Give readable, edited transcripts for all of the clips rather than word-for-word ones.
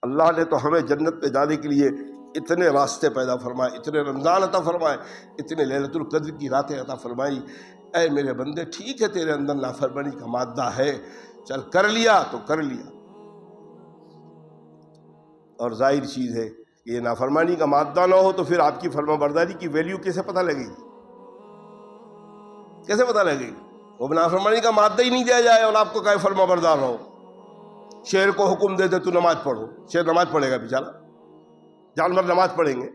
اللہ نے تو ہمیں جنت پہ جانے کے لیے اتنے راستے پیدا فرمائے، اتنے رمضان عطا فرمائے، اتنے لیلۃ القدر کی راتیں عطا فرمائی۔ اے میرے بندے، ٹھیک ہے تیرے اندر نافرمانی کا مادہ ہے، چل کر لیا تو کر لیا، اور ظاہر چیز ہے کہ یہ نافرمانی کا مادہ نہ ہو تو پھر آپ کی فرما برداری کی ویلیو کیسے پتہ لگے گی؟ کیسے پتہ لگے گی؟ وہ نافرمانی کا مادہ ہی نہیں دیا جائے اور آپ کو کہے فرما بردار رہو۔ شیر کو حکم دے دے تو نماز پڑھو، شیر نماز پڑھے گا بیچارہ؟ جانور نماز پڑھیں گے؟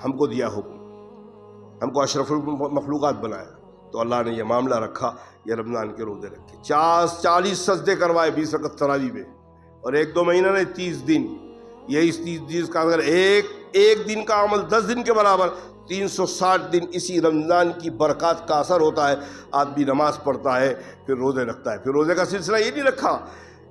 ہم کو دیا حکم، ہم کو اشرف المخلوقات بنایا، تو اللہ نے یہ معاملہ رکھا، یہ رمضان کے روزے رکھے، 40 سجدے کروائے 20 رکعت تراویح میں، اور 1-2 مہینہ نے 30 دن، یہ اس 30 دن کا اگر ایک دن کا عمل 10 دن کے برابر، 360 دن اسی رمضان کی برکات کا اثر ہوتا ہے۔ آدمی نماز پڑھتا ہے پھر روزے رکھتا ہے، پھر روزے کا سلسلہ یہ نہیں رکھا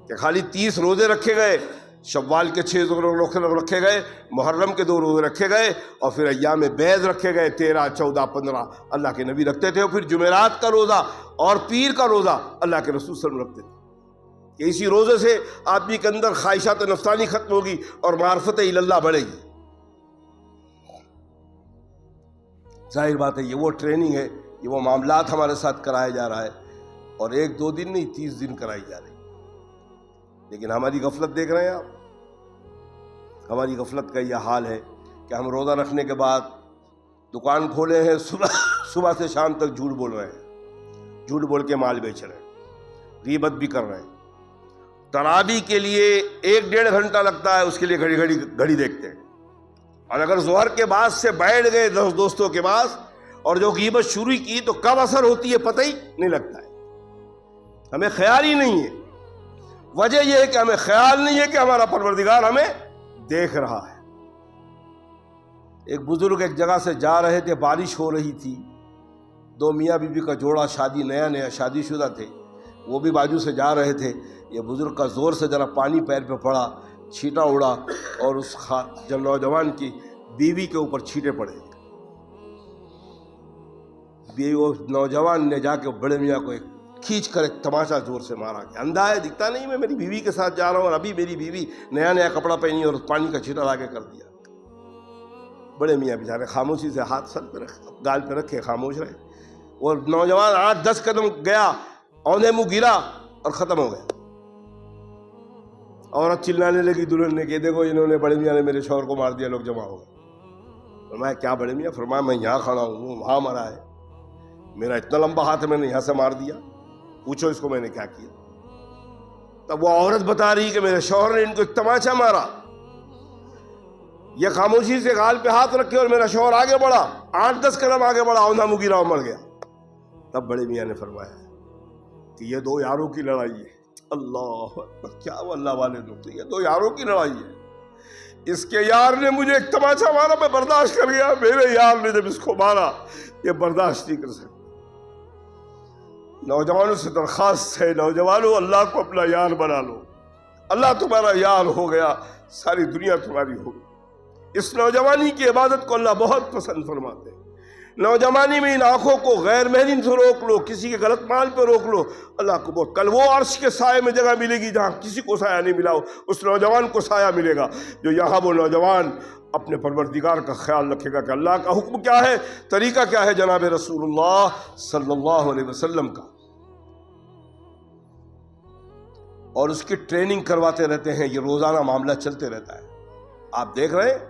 کہ خالی 30 روزے رکھے گئے، شوال کے 6 روزے رکھے گئے، محرم کے 2 روزے رکھے گئے، اور پھر ایام بیض رکھے گئے 13، 14، 15 اللہ کے نبی رکھتے تھے، اور پھر جمعرات کا روزہ اور پیر کا روزہ اللہ کے رسول صلی اللہ علیہ وسلم رکھتے تھے کہ اسی روزے سے آدمی کے اندر خواہشات نفسانی ختم ہوگی اور معرفت اللہ بڑھے گی۔ ظاہر بات ہے یہ وہ ٹریننگ ہے، یہ وہ معاملات ہمارے ساتھ کرایا جا رہا ہے، اور 1-2 دن نہیں 30 دن کرائی جا رہی، لیکن ہماری غفلت دیکھ رہے ہیں آپ، ہماری غفلت کا یہ حال ہے کہ ہم روزہ رکھنے کے بعد دکان کھولے ہیں، صبح سے شام تک جھوٹ بول رہے ہیں، جھوٹ بول کے مال بیچ رہے ہیں، غیبت بھی کر رہے ہیں، تراویح کے لیے 1-1.5 گھنٹہ لگتا ہے، اس کے لیے گھڑی دیکھتے ہیں، اور اگر ظہر کے بعد سے بیٹھ گئے دوستوں کے پاس اور جو غیبت شروع کی تو کب اثر ہوتی ہے پتہ ہی نہیں لگتا ہے، ہمیں خیال ہی نہیں ہے۔ وجہ یہ ہے کہ ہمیں خیال نہیں ہے کہ ہمارا پروردگار ہمیں دیکھ رہا ہے۔ ایک بزرگ ایک جگہ سے جا رہے تھے، بارش ہو رہی تھی، 2 میاں بیوی کا جوڑا نیا شادی شدہ تھے، وہ بھی بازو سے جا رہے تھے، یہ بزرگ کا زور سے ذرا پانی پیر پہ پڑا، چھینٹا اڑا اور اس نوجوان کی بیوی کے اوپر چھینٹے پڑے، وہ نوجوان نے جا کے بڑے میاں کو کھینچ کر ایک تماشا زور سے مارا کہ اندھا ہے، دکھتا نہیں میں میری بیوی کے ساتھ جا رہا ہوں، اور ابھی میری بیوی نیا کپڑا پہنی اور پانی کا چھینٹا لا کے کر دیا۔ بڑے میاں بیچارے خاموشی سے ہاتھ سر پہ گال پہ رکھے خاموش رہے، اور نوجوان 8-10 قدم گیا، اوندے منہ گرا اور ختم ہو گیا۔ عورت چلانے لگی دلہن نے کہ دیکھو انہوں نے، بڑے میاں نے میرے شوہر کو مار دیا، لوگ جمع ہو گئے۔ فرمایا کیا بڑے میاں؟ فرمایا میں یہاں کھڑا ہوں، وہ وہاں مرا ہے، میرا اتنا لمبا ہاتھ ہے میں نے یہاں سے مار دیا، پوچھو اس کو میں نے کیا کیا۔ تب وہ عورت بتا رہی کہ میرے شوہر نے ان کو ایک تماچا مارا، یہ خاموشی سے گال پہ ہاتھ رکھے اور میرا شوہر آگے بڑھا، 8-10 قدم آگے بڑھا، اوندھا منہ گرا اور مر گیا۔ تب بڑے میاں نے فرمایا کہ یہ 2 یاروں کی لڑائی ہے۔ اللہ اکبر، کیا وہ اللہ والے لوگ، یہ 2 یاروں کی لڑائی ہے، اس کے یار نے مجھے ایک تماچا مارا، میں برداشت کر گیا، میرے یار نے جب اس کو مارا یہ برداشت نہیں کر سکتا۔ نوجوانوں سے درخواست ہے، نوجوانوں اللہ کو اپنا یار بنا لو، اللہ تمہارا یار ہو گیا ساری دنیا تمہاری ہوگی۔ اس نوجوانی کی عبادت کو اللہ بہت پسند فرماتے ہیں۔ نوجوانی میں ان آنکھوں کو غیر محرم سے روک لو، کسی کے غلط مال پہ روک لو، اللہ کو بہت، کل وہ عرش کے سائے میں جگہ ملے گی جہاں کسی کو سایہ نہیں ملا ہو، اس نوجوان کو سایہ ملے گا جو یہاں وہ نوجوان اپنے پروردگار کا خیال رکھے گا کہ اللہ کا حکم کیا ہے، طریقہ کیا ہے جناب رسول اللہ صلی اللہ علیہ وسلم کا، اور اس کی ٹریننگ کرواتے رہتے ہیں۔ یہ روزانہ معاملہ چلتے رہتا ہے۔ آپ دیکھ رہے ہیں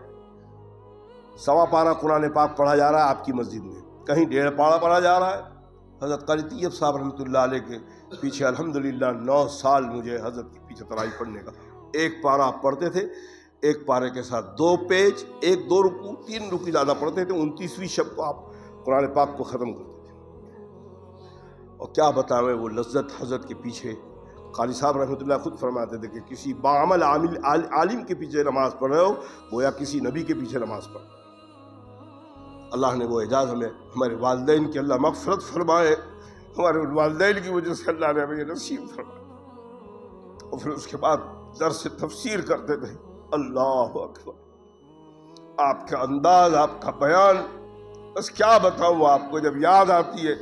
1.25 پارہ قرآن پاک پڑھا جا رہا ہے آپ کی مسجد میں، کہیں 1.5 پارہ پڑھا جا رہا ہے۔ حضرت قاری طیب صاحب رحمۃ اللہ علیہ کے پیچھے الحمدللہ 9 سال مجھے حضرت کے پیچھے تراویح پڑھنے کا، 1 پارہ آپ پڑھتے تھے، 1 پارے کے ساتھ 2 پیج، 1-2 رکوع، 3 رکوع زیادہ پڑھتے تھے، 29ویں شب کو آپ قرآن پاک کو ختم کرتے تھے۔ اور کیا بتاؤں وہ لذت حضرت کے پیچھے، قاری صاحب رحمۃ اللہ خود فرماتے تھے کہ کسی باعمل عالم کے پیچھے نماز پڑھ رہے ہو گویا کسی نبی کے پیچھے نماز پڑھ رہے ہو۔ اللہ نے وہ اعزاز ہمیں، ہمارے والدین کی اللہ مغفرت فرمائے، ہمارے والدین کی وجہ سے اللہ نے ہمیں یہ نصیب فرمایا۔ اور پھر اس کے بعد درس تفسیر کرتے تھے، اللہ اکبر، آپ کا انداز، آپ کا بیان، بس کیا بتاؤں آپ کو، جب یاد آتی ہے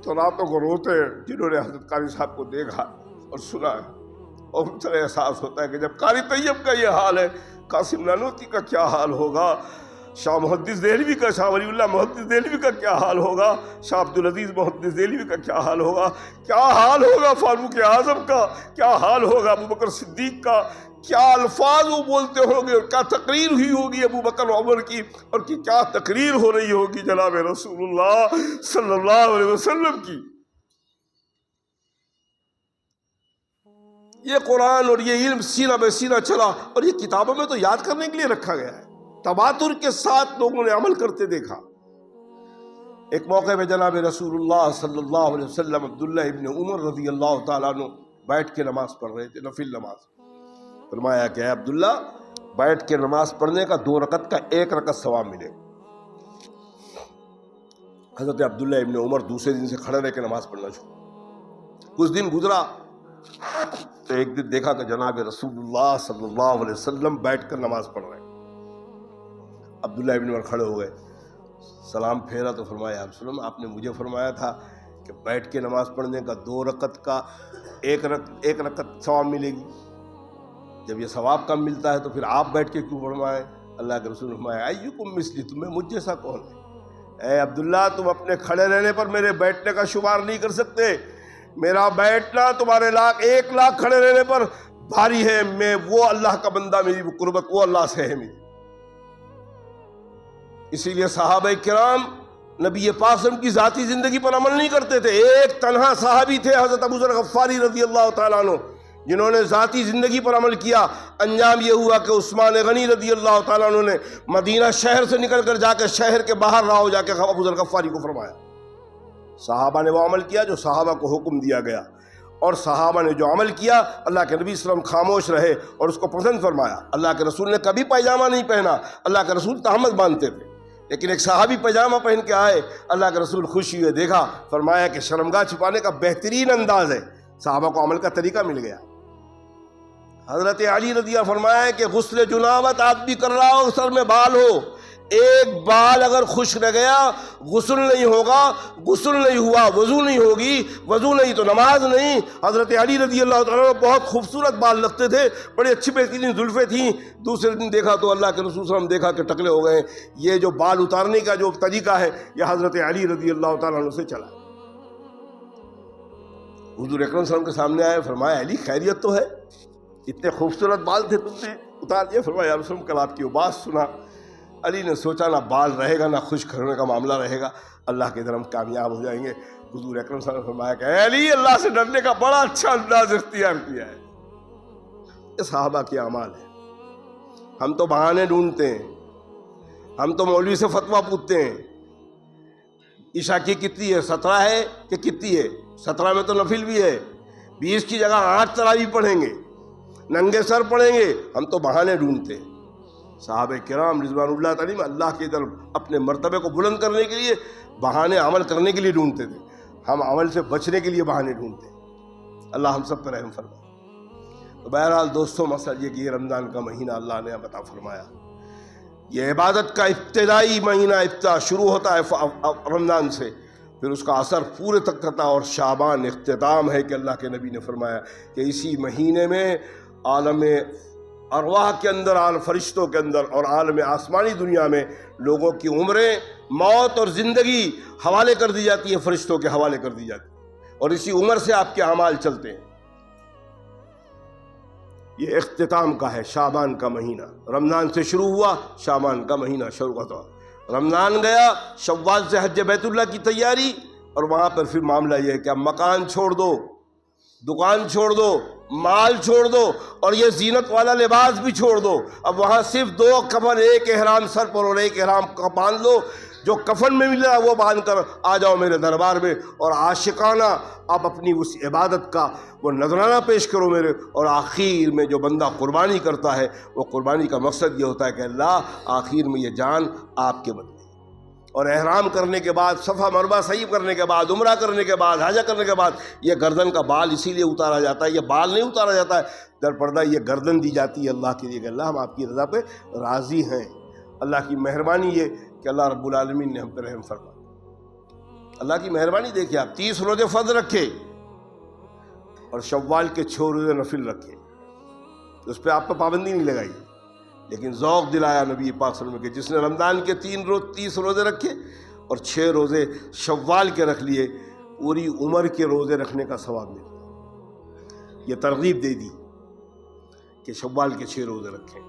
تو راتوں کو روتے ہیں جنہوں نے حضرت قاری صاحب کو دیکھا اور سنا ہے۔ اور اسے احساس ہوتا ہے کہ جب قاری طیب کا یہ حال ہے، قاسم نانوتوی کا کیا حال ہوگا، شاہ محدث دہلوی کا، شاہ ولی اللہ محدث دہلوی کا کیا حال ہوگا، شاہ عبدالعزیز محدث دہلوی کا کیا حال ہوگا، کیا حال ہوگا فاروق اعظم کا، کیا حال ہوگا ابوبکر صدیق کا، کیا الفاظ وہ بولتے ہوں گے، اور کیا تقریر ہوئی ہوگی ابو بکر و عمر کی، اور کیا تقریر ہو رہی ہوگی جناب رسول اللہ صلی اللہ علیہ وسلم کی۔ یہ قرآن اور یہ علم سینہ بہ سینہ چلا، اور یہ کتابوں میں تو یاد کرنے کے لیے رکھا گیا ہے، تواتر کے ساتھ لوگوں نے عمل کرتے دیکھا۔ ایک موقع پہ جناب رسول اللہ صلی اللہ علیہ وسلم عبداللہ ابن عمر رضی اللہ تعالیٰ عنہ بیٹھ کے نماز پڑھ رہے تھے، نفل نماز۔ فرمایا کہ اے عبداللہ، بیٹھ کے نماز پڑھنے کا 2 رکعت کا 1 رکعت ثواب ملے۔ حضرت عبداللہ ابن عمر دوسرے دن سے کھڑے رہ کے نماز پڑھنا چھوڑا۔ کچھ دن گزرا تو ایک دن دیکھا کہ جناب رسول اللہ صلی اللہ علیہ وسلم بیٹھ کر نماز پڑھ رہے ہیں۔ عبداللہ ابن عمر کھڑے ہو گئے، سلام پھیرا تو فرمایا یا رسول اللہ، آپ نے مجھے فرمایا تھا کہ بیٹھ کے نماز پڑھنے کا 2 رکعت کا 1 رکعت ثواب ملے گی، جب یہ ثواب کم ملتا ہے تو پھر آپ بیٹھ کے کیوں فرمائیں؟ اللہ کے رسول نے فرمایا ایکم مثلی، تمہیں مجھ جیسا کون ہے؟ اے عبداللہ، تم اپنے کھڑے رہنے پر میرے بیٹھنے کا شمار نہیں کر سکتے، میرا بیٹھنا تمہارے 1 لاکھ کھڑے رہنے پر بھاری ہے، میں وہ اللہ کا بندہ، میری وہ قربت وہ اللہ سے ہے میری۔ اسی لیے صحابہ کرام نبی پاک صلی اللہ علیہ وسلم کی ذاتی زندگی پر عمل نہیں کرتے تھے۔ ایک تنہا صحابی تھے حضرت ابو ذر غفاری رضی اللہ تعالیٰ عنہ، جنہوں نے ذاتی زندگی پر عمل کیا۔ انجام یہ ہوا کہ عثمان غنی رضی اللہ تعالیٰ عنہ نے مدینہ شہر سے نکل کر جا کے شہر کے باہر راہو جا کے ابو ذر غفاری کو فرمایا۔ صحابہ نے وہ عمل کیا جو صحابہ کو حکم دیا گیا، اور صحابہ نے جو عمل کیا اللہ کے نبی صلی اللہ علیہ وسلم خاموش رہے اور اس کو پسند فرمایا۔ اللہ کے رسول نے کبھی پائجامہ نہیں پہنا، اللہ کے رسول تہمت باندھتے تھے، لیکن ایک صحابی پائجامہ پہن کے آئے، اللہ کے رسول خوشی ہوئے دیکھا، فرمایا کہ شرمگاہ چھپانے کا بہترین انداز ہے۔ صحابہ کو عمل کا طریقہ مل گیا۔ حضرت علی رضی اللہ فرمایا کہ غسل جنابت آدمی کر رہا ہو، سر میں بال ہو، ایک بال اگر خشک رہ گیا غسل نہیں ہوگا، غسل نہیں ہوا وضو نہیں ہوگی، وضو نہیں تو نماز نہیں۔ حضرت علی رضی اللہ تعالیٰ بہت خوبصورت بال رکھتے تھے، بڑی اچھی بہترین زلفیں تھیں۔ دوسرے دن دیکھا تو اللہ کے رسول صلی اللہ علیہ وسلم دیکھا کہ ٹکلے ہو گئے۔ یہ جو بال اتارنے کا جو طریقہ ہے یہ حضرت علی رضی اللہ تعالیٰ عنہ سے چلا۔ حضور اکرم صلی اللہ علیہ وسلم کے سامنے آئے، فرمایا علی خیریت تو ہے؟ اتنے خوبصورت بال تھے تم نے اتار دیے۔ فرمایا یا رسول اللہ کل آپ کی وہ بات سنا۔ علی نے سوچا نہ بال رہے گا نہ خشک ہونے کا معاملہ رہے گا، اللہ کے در ہم کامیاب ہو جائیں گے۔ حضور اکرم صلی اللہ علیہ وسلم نے فرمایا کہ اے علی، اللہ سے ڈرنے کا بڑا اچھا انداز اختیار کیا ہے۔ یہ صحابہ کے اعمال ہیں۔ ہم تو بہانے ڈھونڈتے ہیں، ہم تو مولوی سے فتویٰ پوچھتے ہیں، عشاء کی کتنی ہے، 17 ہے کہ کتنی ہے؟ 17 میں تو نفل بھی ہے، 20 کی جگہ 8 تراویح پڑھیں گے، ننگے سر پڑھیں گے، ہم تو بہانے ڈھونڈتے ہیں۔ صحابہ کرام رضوان اللہ تعالیٰ اللہ کی طرف اپنے مرتبے کو بلند کرنے کے لیے بہانے عمل کرنے کے لیے ڈھونڈتے تھے، ہم عمل سے بچنے کے لیے بہانے ڈھونڈتے ہیں۔ اللہ ہم سب پر رحم فرمائے۔ تو بہرحال دوستوں، مسئلہ یہ کہ یہ رمضان کا مہینہ اللہ نے عطا فرمایا، یہ عبادت کا ابتدائی مہینہ شروع ہوتا ہے رمضان سے، پھر اس کا اثر پورے تک رہتا، اور شعبان اختتام ہے کہ اللہ کے نبی نے فرمایا کہ اسی مہینے میں عالم ارواح کے اندر، فرشتوں کے اندر اور عالم آسمانی دنیا میں لوگوں کی عمریں، موت اور زندگی حوالے کر دی جاتی ہے، فرشتوں کے حوالے کر دی جاتی ہے، اور اسی عمر سے آپ کے اعمال چلتے ہیں۔ یہ اختتام کا ہے شعبان کا مہینہ، رمضان سے شروع ہوا، شعبان کا مہینہ شروع ہوتا، رمضان گیا، شوال سے حج بیت اللہ کی تیاری، اور وہاں پر پھر معاملہ یہ ہے کہ اب مکان چھوڑ دو، دکان چھوڑ دو، مال چھوڑ دو، اور یہ زینت والا لباس بھی چھوڑ دو۔ اب وہاں صرف 2 کفن، ایک احرام سر پر اور ایک احرام کا باندھ لو، جو کفن میں مل رہا ہے وہ باندھ کر آ جاؤ میرے دربار میں، اور عاشقانہ اب اپنی اس عبادت کا وہ نذرانہ پیش کرو میرے۔ اور آخر میں جو بندہ قربانی کرتا ہے، وہ قربانی کا مقصد یہ ہوتا ہے کہ اللہ آخر میں یہ جان آپ کے بدلے، اور احرام کرنے کے بعد، صفا مروہ صحیح کرنے کے بعد، عمرہ کرنے کے بعد، حج کرنے کے بعد، یہ گردن کا بال اسی لیے اتارا جاتا ہے، یہ بال نہیں اتارا جاتا ہے در پردہ، یہ گردن دی جاتی ہے اللہ کے لیے کہ اللہ ہم آپ کی رضا پہ راضی ہیں۔ اللہ کی مہربانی یہ کہ اللہ رب العالمین نے ہم پہ رحم فرمایا۔ اللہ کی مہربانی دیکھیں، آپ 30 روزے فرض رکھے اور شوال کے 6 روزے نفل رکھے۔ اس پہ آپ کو پابندی نہیں لگائی، لیکن ذوق دلایا نبی پاک صلی اللہ علیہ وسلم کہ جس نے رمضان کے 30 روزے رکھے اور 6 روزے شوال کے رکھ لیے، پوری عمر کے روزے رکھنے کا ثواب ملتا۔ یہ ترغیب دے دی کہ شوال کے 6 روزے رکھیں،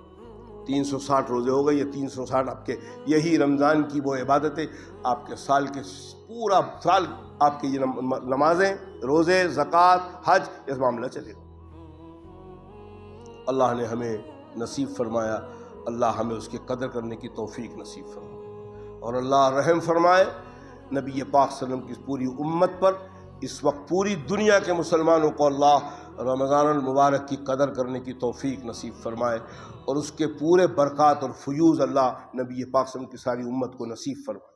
360 روزے ہو گئے۔ یہ 360 آپ کے، یہی رمضان کی وہ عبادت ہے، آپ کے سال کے پورا سال آپ کی یہ نمازیں، روزے، زکوٰۃ، حج، اس معاملہ چلے گا۔ اللہ نے ہمیں نصیب فرمایا، اللہ ہمیں اس کی قدر کرنے کی توفیق نصیب فرمائے، اور اللہ رحم فرمائے نبی پاک صلی اللہ علیہ وسلم کی پوری امت پر۔ اس وقت پوری دنیا کے مسلمانوں کو اللہ رمضان المبارک کی قدر کرنے کی توفیق نصیب فرمائے، اور اس کے پورے برکات اور فیوز اللہ نبی پاک صلی اللہ علیہ وسلم کی ساری امت کو نصیب فرمائے۔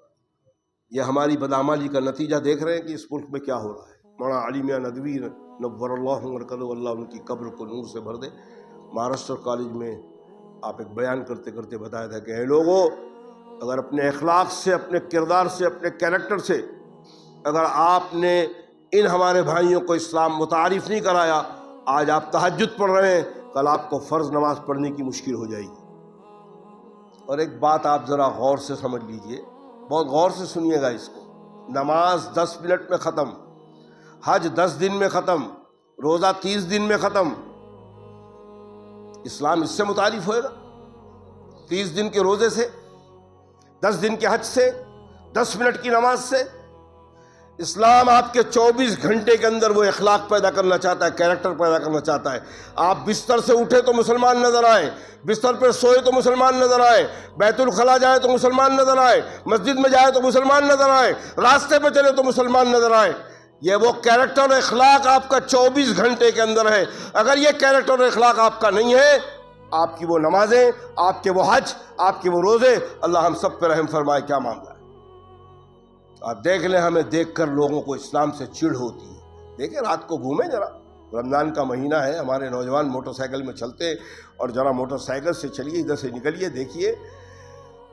یہ ہماری بدعمالی کا نتیجہ دیکھ رہے ہیں کہ اس ملک میں کیا ہو رہا ہے۔ مولانا علی میاں ندوی نور اللہ مرکزہ، اللہ ان کی قبر کو نور سے بھر دے، مہاراشٹر کالج میں آپ ایک بیان کرتے کرتے بتایا تھا کہ اے لوگوں، اگر اپنے اخلاق سے، اپنے کردار سے، اپنے کیریکٹر سے اگر آپ نے ان ہمارے بھائیوں کو اسلام متعارف نہیں کرایا، آج آپ تہجد پڑھ رہے ہیں، کل آپ کو فرض نماز پڑھنے کی مشکل ہو جائے گی۔ اور ایک بات آپ ذرا غور سے سمجھ لیجئے، بہت غور سے سنیے گا اس کو۔ نماز 10 منٹ میں ختم، حج 10 دن میں ختم، روزہ 30 دن میں ختم۔ اسلام اس سے متعارف ہوئے گا؟ 30 دن کے روزے سے، 10 دن کے حج سے، 10 منٹ کی نماز سے؟ اسلام آپ کے 24 گھنٹے کے اندر وہ اخلاق پیدا کرنا چاہتا ہے، کیریکٹر پیدا کرنا چاہتا ہے۔ آپ بستر سے اٹھے تو مسلمان نظر آئیں، بستر پر سوئے تو مسلمان نظر آئے، بیت الخلا جائے تو مسلمان نظر آئے، مسجد میں جائے تو مسلمان نظر آئے، راستے پہ چلے تو مسلمان نظر آئے۔ یہ وہ کیریکٹر اور اخلاق آپ کا 24 گھنٹے کے اندر ہے۔ اگر یہ کیریکٹر اور اخلاق آپ کا نہیں ہے، آپ کی وہ نمازیں، آپ کے وہ حج، آپ کے وہ روزے، اللہ ہم سب پہ رحم فرمائے، کیا معاملہ ہے۔ آپ دیکھ لیں، ہمیں دیکھ کر لوگوں کو اسلام سے چڑ ہوتی ہے۔ دیکھیں، رات کو گھومیں ذرا، رمضان کا مہینہ ہے، ہمارے نوجوان موٹر سائیکل میں چلتے، اور ذرا موٹر سائیکل سے چلیے، ادھر سے نکلیے، دیکھیے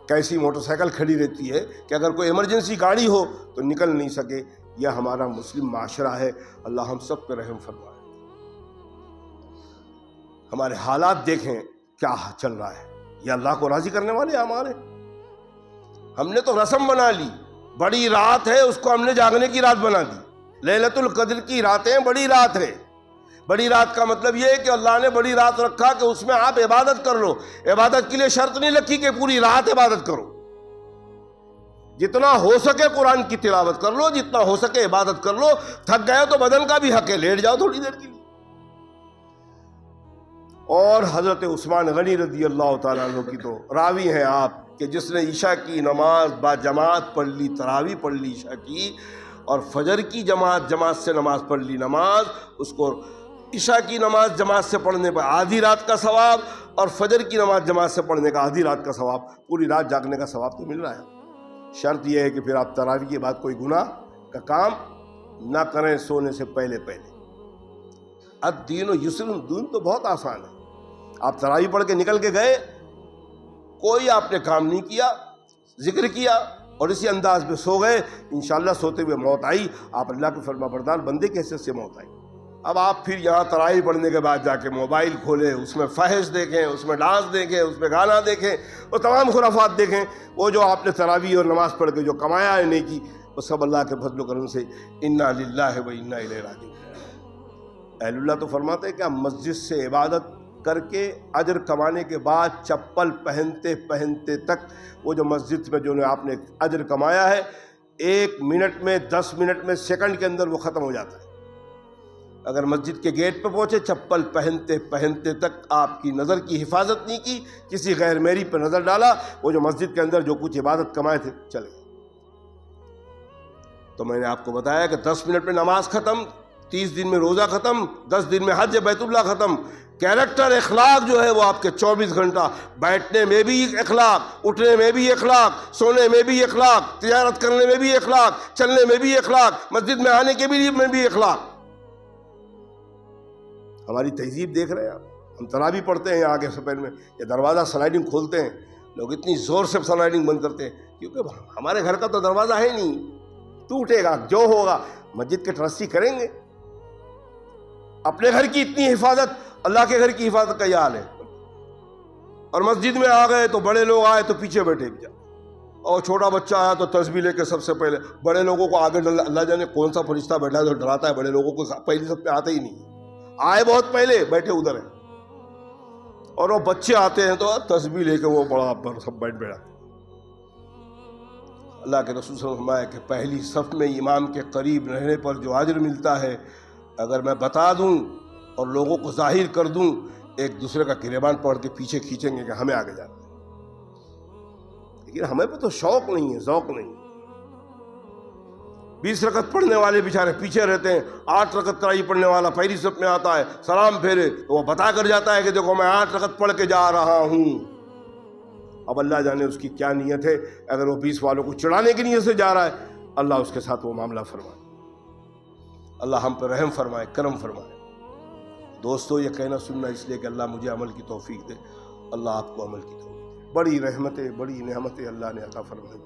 کیسی موٹر سائیکل کھڑی رہتی ہے کہ اگر کوئی ایمرجنسی گاڑی ہو تو نکل نہیں سکے۔ یہ ہمارا مسلم معاشرہ ہے، اللہ ہم سب پہ رحم فرمائے۔ ہمارے حالات دیکھیں کیا چل رہا ہے، یہ اللہ کو راضی کرنے والے ہمارے؟ ہم نے تو رسم بنا لی، بڑی رات ہے اس کو ہم نے جاگنے کی رات بنا دی۔ لیلۃ القدر کی راتیں بڑی رات ہے۔ بڑی رات کا مطلب یہ ہے کہ اللہ نے بڑی رات رکھا کہ اس میں آپ عبادت کر لو۔ عبادت کے لیے شرط نہیں رکھی کہ پوری رات عبادت کرو، جتنا ہو سکے قرآن کی تلاوت کر لو، جتنا ہو سکے عبادت کر لو۔ تھک گئے تو بدن کا بھی حق ہے، لیٹ جاؤ تھوڑی دیر کے لیے۔ اور حضرت عثمان غنی رضی اللہ تعالیٰ عنہ کی تو راوی ہیں آپ کہ جس نے عشاء کی نماز با جماعت پڑھ لی، تراویح پڑھ لی عشاء کی، اور فجر کی جماعت سے نماز پڑھ لی، نماز اس کو عشاء کی نماز جماعت سے پڑھنے پر آدھی رات کا ثواب، اور فجر کی نماز جماعت سے پڑھنے کا آدھی رات کا ثواب، پوری رات جاگنے کا ثواب تو مل رہا ہے۔ شرط یہ ہے کہ پھر آپ تراویح کے بعد کوئی گناہ کا کام نہ کریں سونے سے پہلے۔ الدین یسر، دین تو بہت آسان ہے۔ آپ تراویح پڑھ کے نکل کے گئے، کوئی آپ نے کام نہیں کیا، ذکر کیا اور اسی انداز میں سو گئے، انشاءاللہ سوتے ہوئے موت آئی، آپ اللہ کے فرما بردار بندے کی حیثیت سے موت آئی۔ اب آپ پھر یہاں تراویح پڑھنے کے بعد جا کے موبائل کھولیں، اس میں فحش دیکھیں، اس میں ڈانس دیکھیں، اس میں گانا دیکھیں، وہ تمام خرافات دیکھیں۔ وہ جو آپ نے تراویح اور نماز پڑھ کے جو کمایا ہے نیکی، وہ سب اللہ کے فضل و کرم سے انا للہ و انا الیہ راجعون۔ اہل اللہ تو فرماتے ہیں کہ ہم مسجد سے عبادت کر کے اجر کمانے کے بعد چپل پہنتے پہنتے تک وہ جو مسجد میں جو آپ نے اجر کمایا ہے 1 منٹ میں، 10 منٹ میں، سیکنڈ کے اندر وہ ختم ہو جاتا ہے۔ اگر مسجد کے گیٹ پہ پہنچے، چپل پہنتے پہنتے تک آپ کی نظر کی حفاظت نہیں کی، کسی غیر میری پہ نظر ڈالا، وہ جو مسجد کے اندر جو کچھ عبادت کمائے تھے چلے گئے۔ تو میں نے آپ کو بتایا کہ 10 منٹ میں نماز ختم، 30 دن میں روزہ ختم، 10 دن میں حج بیت اللہ ختم۔ کیریکٹر اخلاق جو ہے وہ آپ کے 24 گھنٹہ، بیٹھنے میں بھی اخلاق، اٹھنے میں بھی اخلاق، سونے میں بھی اخلاق، تجارت کرنے میں بھی اخلاق، چلنے میں بھی اخلاق، مسجد میں آنے کے بھی اخلاق۔ ہماری تہذیب دیکھ رہے ہیں آپ، ہم تراویح پڑھتے ہیں آگے سپیل میں، یہ دروازہ سلائڈنگ کھولتے ہیں، لوگ اتنی زور سے سلائڈنگ بند کرتے ہیں کیونکہ ہمارے گھر کا تو دروازہ ہے نہیں، ٹوٹے گا جو ہوگا، مسجد کے ٹرسٹی کریں گے۔ اپنے گھر کی اتنی حفاظت اللہ کے گھر کی حفاظت کا یہ حال ہے. اور مسجد میں آ گئے تو بڑے لوگ آئے تو پیچھے بیٹھے جا, اور چھوٹا بچہ آیا تو تسبیح لے کے سب سے پہلے بڑے لوگوں کو آگے ڈال. اللہ جانے کون سا فرشتہ بیٹھا ہے جو ڈراتا ہے بڑے لوگوں کو, پہلی سب پہ آتے ہی نہیں, آئے بہت پہلے, بیٹھے ادھر ہیں. اور وہ بچے آتے ہیں تو تسبیح لے کے وہ بڑا سب بیٹھ بیٹھا. اللہ کے رسول صلی اللہ علیہ وسلم فرمایا کہ پہلی صف میں امام کے قریب رہنے پر جو اجر ملتا ہے, اگر میں بتا دوں اور لوگوں کو ظاہر کر دوں, ایک دوسرے کا گریبان پکڑ کے پیچھے کھینچیں گے کہ ہمیں آگے جانا ہے. لیکن ہمیں پہ تو شوق نہیں ہے, ذوق نہیں. 20 رکعت پڑھنے والے بیچارے پیچھے رہتے ہیں, 8 رکعت تراویح پڑھنے والا پہلی صف میں آتا ہے, سلام پھیرے تو وہ بتا کر جاتا ہے کہ دیکھو میں 8 رکعت پڑھ کے جا رہا ہوں. اب اللہ جانے اس کی کیا نیت ہے. اگر وہ 20 والوں کو چڑھانے کی نیت سے جا رہا ہے, اللہ اس کے ساتھ وہ معاملہ فرمائے. اللہ ہم پہ رحم فرمائے, کرم فرمائے. دوستو یہ کہنا سننا اس لیے کہ اللہ مجھے عمل کی توفیق دے, اللہ آپ کو عمل کی توفیق دے. بڑی رحمتیں, بڑی نعمتیں اللہ نے عطا فرمائی.